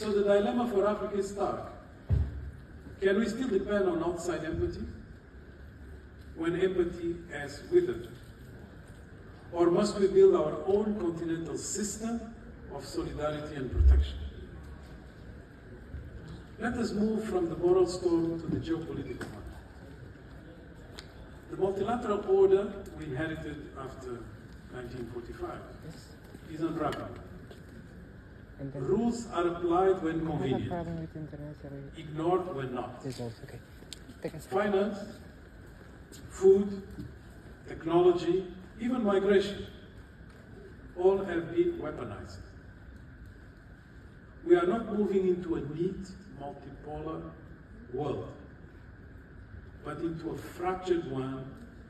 So the dilemma for Africa is stark. Can we still depend on outside empathy when empathy has withered? Or must we build our own continental system of solidarity and protection? Let us move from the moral storm to the geopolitical one. The multilateral order we inherited after 1945 is unraveling. Rules are applied when convenient, ignored when not. Finance, food, technology, even migration, all have been weaponized. We are not moving into a neat, multipolar world, but into a fractured one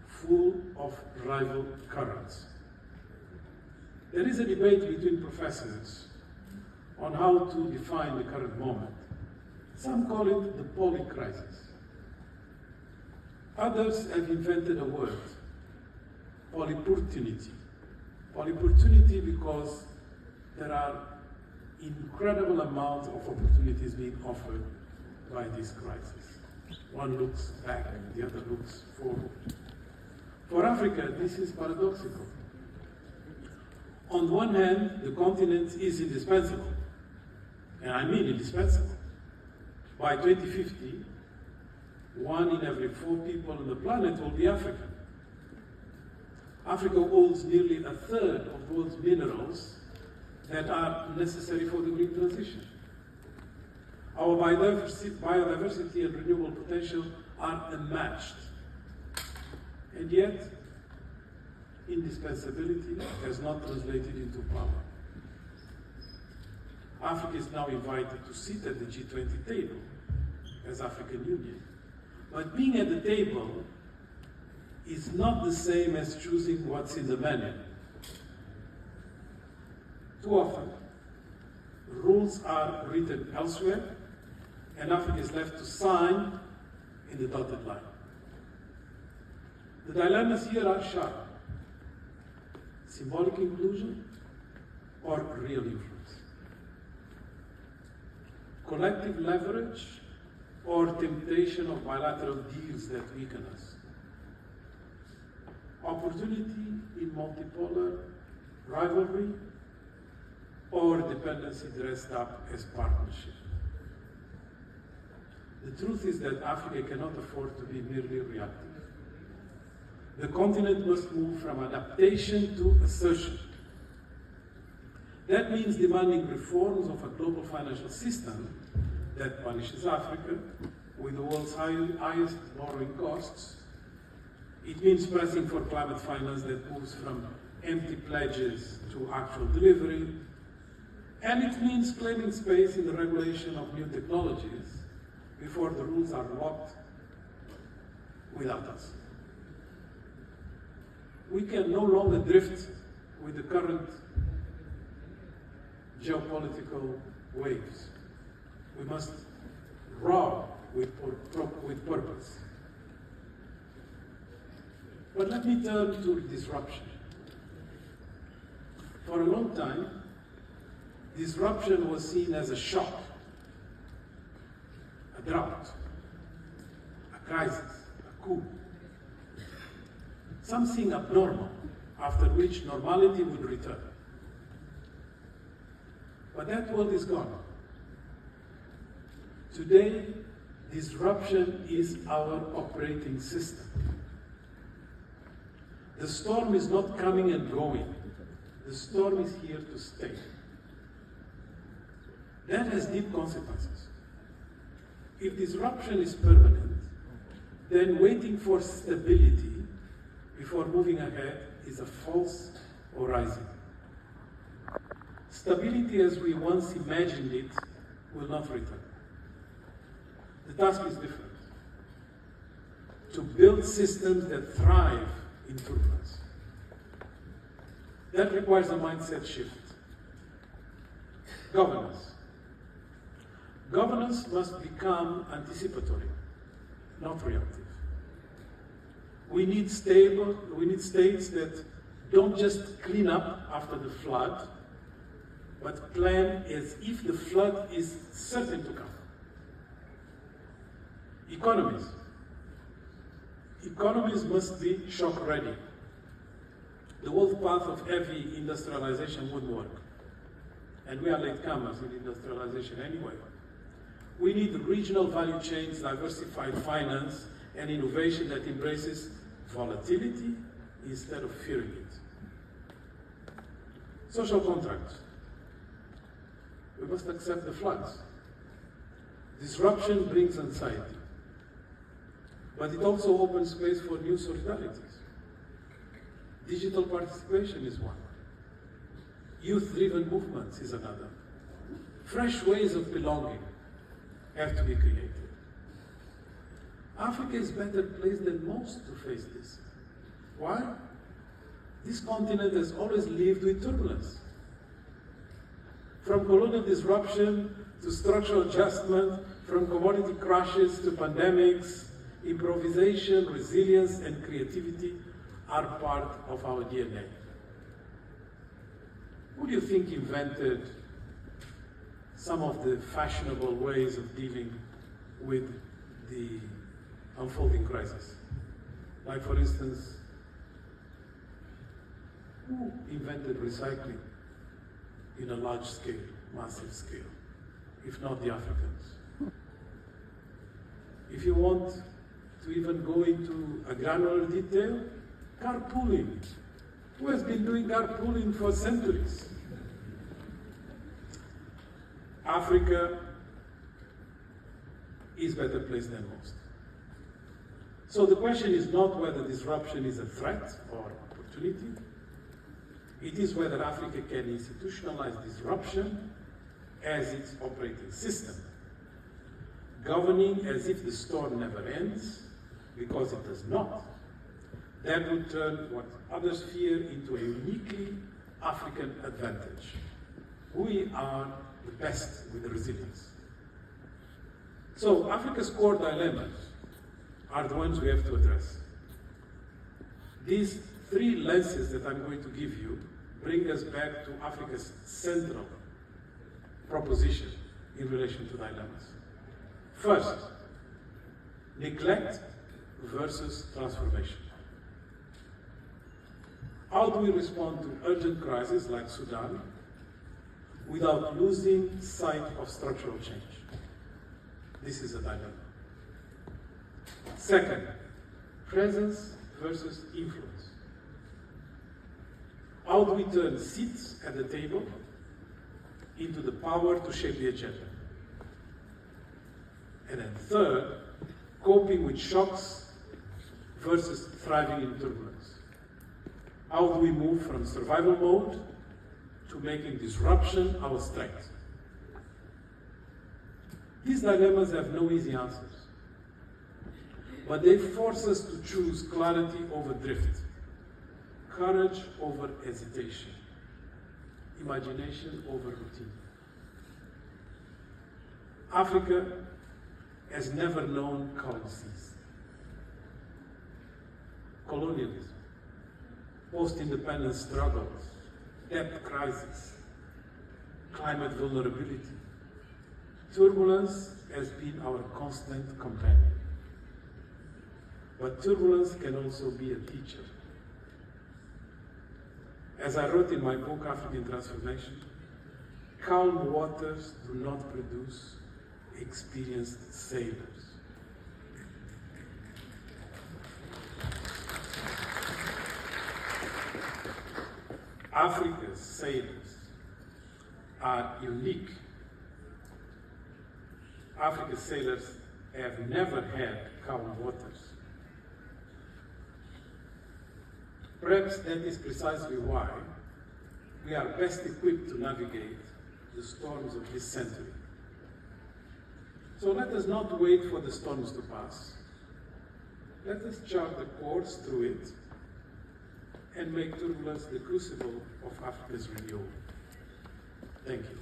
full of rival currents. There is a debate between professors on how to define the current moment. Some call it the polycrisis. Others have invented a word, polyopportunity. Polyopportunity because there are incredible amounts of opportunities being offered by this crisis. One looks back, the other looks forward. For Africa, this is paradoxical. On one hand, the continent is indispensable, and I mean indispensable. By 2050, 1 in every 4 people on the planet will be African. Africa holds nearly a third of world's minerals that are necessary for the green transition. Our biodiversity and renewable potential are unmatched. And yet, indispensability has not translated into power. Africa is now invited to sit at the G20 table as African Union. But being at the table is not the same as choosing what's in the menu. Too often, rules are written elsewhere, and Africa is left to sign in the dotted line. The dilemmas here are sharp. Symbolic inclusion or real influence. Collective leverage or temptation of bilateral deals that weaken us. Opportunity in multipolar rivalry or dependency dressed up as partnership. The truth is that Africa cannot afford to be merely reactive. The continent must move from adaptation to assertion. That means demanding reforms of a global financial system that punishes Africa with the world's highest borrowing costs. It means pressing for climate finance that moves from empty pledges to actual delivery. And it means claiming space in the regulation of new technologies before the rules are locked without us. We can no longer drift with the current geopolitical waves. We must row with purpose. But let me turn to disruption. For a long time, disruption was seen as a shock, a drought, a crisis, a coup. Something abnormal, after which normality would return. But that world is gone. Today, disruption is our operating system. The storm is not coming and going. The storm is here to stay. That has deep consequences. If disruption is permanent, then waiting for stability before moving ahead is a false horizon. Stability as we once imagined it will not return. The task is different. To build systems that thrive in turbulence. That requires a mindset shift. Governance. Governance must become anticipatory, not reactive. We need states that don't just clean up after the flood, but plan as if the flood is certain to come. Economies. Economies must be shock ready. The old path of heavy industrialization wouldn't work. And we are latecomers in industrialization anyway. We need regional value chains, diversified finance, and innovation that embraces volatility instead of fearing it. Social contracts. We must accept the floods. Disruption brings anxiety, but it also opens space for new solidarities. Digital participation is one. Youth-driven movements is another. Fresh ways of belonging have to be created. Africa is better placed than most to face this. Why? This continent has always lived with turbulence. From colonial disruption to structural adjustment, from commodity crashes to pandemics, improvisation, resilience, and creativity are part of our DNA. Who do you think invented some of the fashionable ways of dealing with the unfolding crisis? Like, for instance, who invented recycling in a large scale, massive scale, if not the Africans? If you want to even go into a granular detail, carpooling. Who has been doing carpooling for centuries? Africa is better placed than most. So the question is not whether disruption is a threat or opportunity. It is whether Africa can institutionalize disruption as its operating system, governing as if the storm never ends, because it does not. That would turn what others fear into a uniquely African advantage. We are the best with resilience. So Africa's core dilemmas are the ones we have to address. These three lenses that I'm going to give you bring us back to Africa's central proposition in relation to dilemmas. First, neglect versus transformation. How do we respond to urgent crises like Sudan without losing sight of structural change? This is a dilemma. Second, presence versus influence. How do we turn seats at the table into the power to shape the agenda? And then third, coping with shocks versus thriving in turbulence. How do we move from survival mode to making disruption our strength? These dilemmas have no easy answers, but they force us to choose clarity over drift, courage over hesitation, imagination over routine. Africa has never known calm seas. Colonialism, post-independence struggles, debt crisis, climate vulnerability. Turbulence has been our constant companion. But turbulence can also be a teacher. As I wrote in my book, African Transformation, calm waters do not produce experienced sailors. Africa's sailors are unique. Africa's sailors have never had calm waters. Perhaps that is precisely why we are best equipped to navigate the storms of this century. So let us not wait for the storms to pass. Let us chart the course through it and make turbulence the crucible of Africa's renewal. Thank you.